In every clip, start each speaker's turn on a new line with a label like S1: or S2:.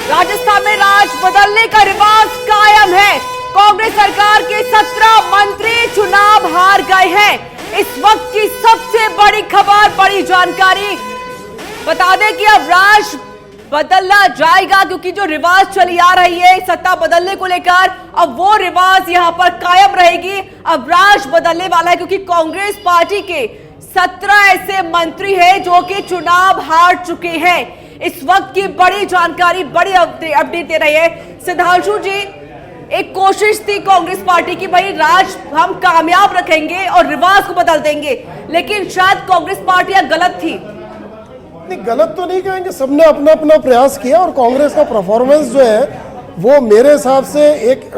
S1: राजस्थान में राज बदलने का रिवाज कायम है। कांग्रेस सरकार के 17 मंत्री चुनाव हार गए हैं। इस वक्त की सबसे बड़ी खबर, बड़ी जानकारी बता दें कि अब राज बदलना जाएगा, क्योंकि जो रिवाज चली आ रही है सत्ता बदलने को लेकर, अब वो रिवाज यहां पर कायम रहेगी। अब राज बदलने वाला है, क्योंकि कांग्रेस पार्टी के 17 ऐसे मंत्री हैं जो कि चुनाव हार चुके हैं। इस वक्त की बड़ी जानकारी, बड़ी अपडेट दे रही है सिद्धांशु जी। एक कोशिश थी कांग्रेस पार्टी की, भाई राज हम कामयाब रखेंगे और रिवाज को बदल देंगे, लेकिन शायद कांग्रेस पार्टी गलत थी।
S2: नहीं, गलत तो नहीं कहेंगे, सबने अपना अपना प्रयास किया और कांग्रेस का परफॉर्मेंस जो है वो मेरे हिसाब से एक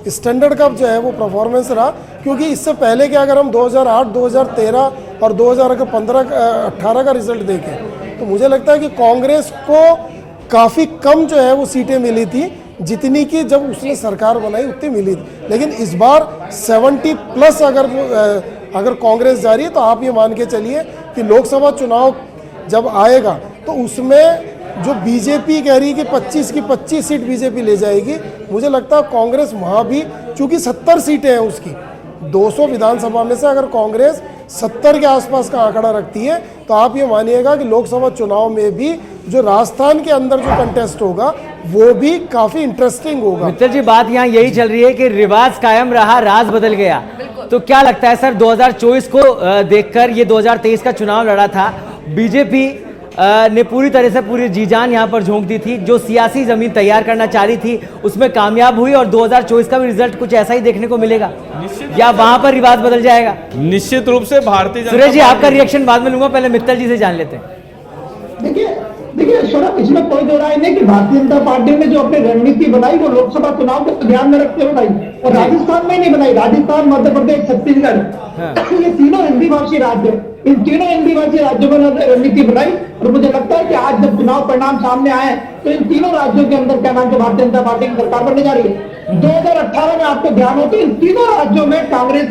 S2: स्टैंडर्ड का जो है वो परफॉर्मेंस रहा। क्योंकि इससे पहले कि अगर हम 2008, 2013 और 2015-18 का रिजल्ट देखें तो मुझे लगता है कि कांग्रेस को काफ़ी कम जो है वो सीटें मिली थी, जितनी कि जब उसने सरकार बनाई उतनी मिली थी। लेकिन इस बार 70+ अगर कांग्रेस जा रही है तो आप ये मान के चलिए कि लोकसभा चुनाव जब आएगा तो उसमें जो बीजेपी कह रही है कि 25 की 25 सीट बीजेपी ले जाएगी, मुझे लगता है कांग्रेस वहाँ भी, चूंकि 70 सीटें हैं उसकी 200 विधानसभा में से अगर कांग्रेस 70 के आसपास का आंकड़ा रखती है तो आप ये मानिएगा कि लोकसभा चुनाव में भी जो राजस्थान के अंदर जो कंटेस्ट होगा वो भी काफी इंटरेस्टिंग होगा।
S3: मित्तल जी, बात यहाँ यही चल रही है कि रिवाज कायम रहा, राज बदल गया। तो क्या लगता है सर, 2024 को देखकर ये 2023 का चुनाव लड़ा था, बीजेपी ने पूरी तरह से पूरी जी जान यहाँ पर झोंक दी थी, जो सियासी जमीन तैयार करना चाह रही थी उसमें कामयाब हुई, और 2024 का भी रिजल्ट कुछ ऐसा ही देखने को मिलेगा या वहां पर रिवाज बदल जाएगा?
S4: निश्चित रूप से भारतीय जनता
S3: सुरेश जी, आपका रिएक्शन बाद में लूंगा, पहले मित्तल जी से जान लेते हैं।
S5: देखिए सौरभ, इसमें कोई दो राय नहीं कि भारतीय जनता पार्टी ने जो अपनी रणनीति बनाई वो लोकसभा चुनाव को ध्यान में रखते हुए बनाई, और राजस्थान में नहीं बनाई। राजस्थान, मध्य प्रदेश, छत्तीसगढ़, ये तीनों हिंदी भाषी राज्य, इन तीनों हिंदी भाषी राज्यों में रणनीति बनाई। और मुझे लगता है कि आज जब चुनाव परिणाम सामने आए तो इन तीनों राज्यों के अंदर क्या नाम से भारतीय जनता पार्टी की सरकार बनने जा रही है। 2018 में आपको ध्यान हो तो इन तीनों राज्यों में कांग्रेस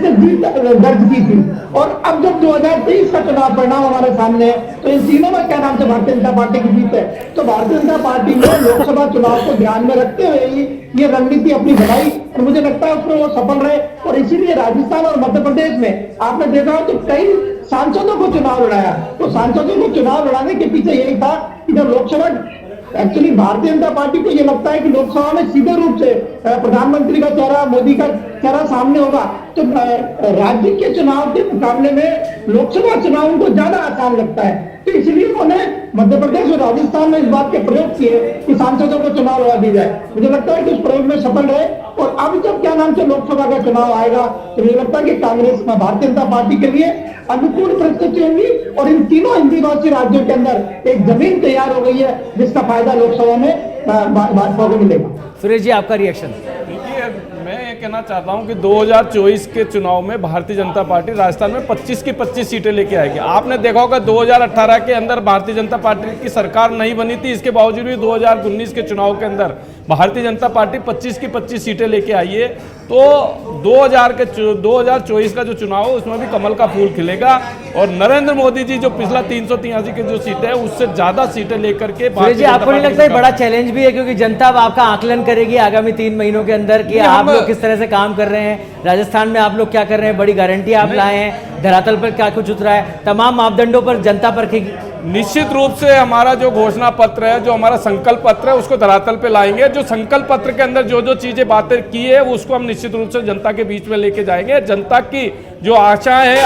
S5: ने जीत दर्ज की थी, और अब जब 2023 का चुनाव परिणाम हमारे सामने है तो इन तीनों में क्या नाम से भारतीय जनता पार्टी की जीत है। तो भारतीय जनता पार्टी ने लोकसभा चुनाव को ध्यान में रखते हुए ये रणनीति अपनी बनाई, और मुझे लगता है उसमें वो सफल रहे। और इसीलिए राजस्थान और मध्य प्रदेश में आपने देखा हो तो कई सांसदों को चुनाव लड़ाया। तो सांसदों को चुनाव लड़ाने के पीछे यही था कि जब लोकसभा, एक्चुअली भारतीय जनता पार्टी को यह लगता है कि लोकसभा में सीधे रूप से प्रधानमंत्री का चेहरा, मोदी का चेहरा सामने होगा, तो राज्य के चुनाव के मुकाबले में लोकसभा चुनाव उनको ज्यादा आसान लगता है। तो इसलिए उन्होंने मध्य प्रदेश और राजस्थान में इस बात के प्रयोग किए कि सांसदों को चुनाव लड़ा दी जाए। मुझे लगता है कि उस प्रयोग में सफल रहे, और अब जब क्या नाम से लोकसभा का चुनाव आएगा तो मुझे लगता है कि कांग्रेस में भारतीय जनता पार्टी के लिए अनुकूल परिस्थिति होंगी, और इन तीनों हिंदी भाषी राज्यों के अंदर एक जमीन तैयार हो गई है जिसका फायदा लोकसभा में भाजपा को मिलेगा।
S3: सुरेश जी, आपका रिएक्शन?
S4: मैं ये कहना चाहता हूं कि 2024 के चुनाव में भारतीय जनता पार्टी राजस्थान में 25 की 25 सीटें लेके आएगी। आपने देखा होगा 2018 के अंदर भारतीय जनता पार्टी की सरकार नहीं बनी थी, इसके बावजूद भी 2019 के चुनाव के अंदर भारतीय जनता पार्टी 25 की 25 सीटें लेके आई है। तो 2024 का जो चुनाव है उसमें भी कमल का फूल खिलेगा, और नरेंद्र मोदी जी जो पिछला 383 की जो सीटें है उससे ज्यादा सीटें लेकर के
S3: जी, आपको नहीं लगता है बड़ा चैलेंज भी है, क्योंकि जनता अब आपका आकलन करेगी आगामी 3 महीनों के अंदर कि आप लोग किस तरह से काम कर रहे हैं, राजस्थान में आप लोग क्या कर रहे हैं, बड़ी गारंटी आप लाए हैं, धरातल पर क्या कुछ उतरा है, तमाम मापदंडों पर जनता परखेगी।
S4: निश्चित रूप से हमारा जो घोषणा पत्र है, जो हमारा संकल्प पत्र है, उसको धरातल पे लाएंगे। जो संकल्प पत्र के अंदर जो जो चीजें बातें की है उसको हम निश्चित रूप से जनता के बीच में लेके जाएंगे। जनता की जो आशाएं हैं,